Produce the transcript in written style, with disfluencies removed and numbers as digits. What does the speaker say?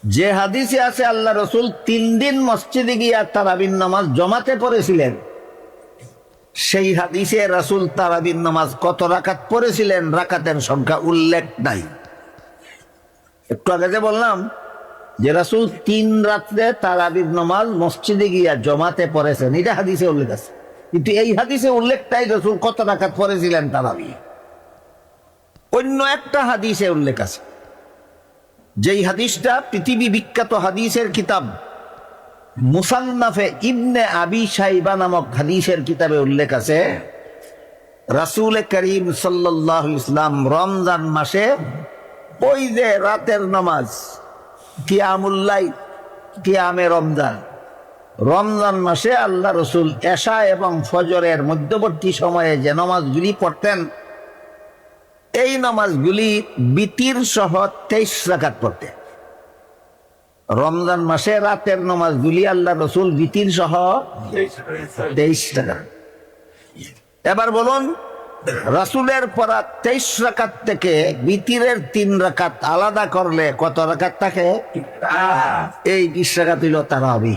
যে হাদিসে আছে আল্লাহ রসুল 3 দিন মসজিদে গিয়া তারাবির নামাজ জমাতে পড়েছিলেন, সেই হাদিসে রাসূল তারাবির নামাজ কত রাকাত পড়েছিলেন রাকাতের সংখ্যা উল্লেখ নাই। একটু আগে যে বললাম যে রাসূল 3 রাত্রে তারাবির নামাজ মসজিদে গিয়া জমাতে পড়েছেন, এটা হাদিসে উল্লেখ আছে, কিন্তু এই হাদিসে উল্লেখটাই রাসূল কত রাকাত পড়েছিলেন তারাবি অন্য একটা হাদিসে উল্লেখ আছে। যেই হাদিসটা পৃথিবী বিখ্যাত হাদিসের কিতাব মুসান্নাফে ইবনে আবি শাইবা নামক হাদিসের কিতাবে উল্লেখ আছে, রাসূল করিম সাল্লাল্লাহু আলাইহি ওয়াসাল্লাম রমজান মাসে ওই যে রাতের নামাজ কিয়ামুল লাইল, কিয়ামে রমজান, রমজান মাসে আল্লাহ রসুল এশা এবং ফজরের মধ্যবর্তী সময়ে যে নামাজগুলি পড়তেন, এই নামাজগুলি বিতির সহ 23 রাকাত পড়তেন। রমজান মাসে রাতের নামাজগুলি আল্লাহ রসুল বিতির সহ 23 রাকাত। এবার বলুন, রাসূলের পড়া 23 রাকাত থেকে বিতিরের 3 রাকাত আলাদা করলে কত রাকাত থাকে? এই 20 রাকাত হইল তারাবি।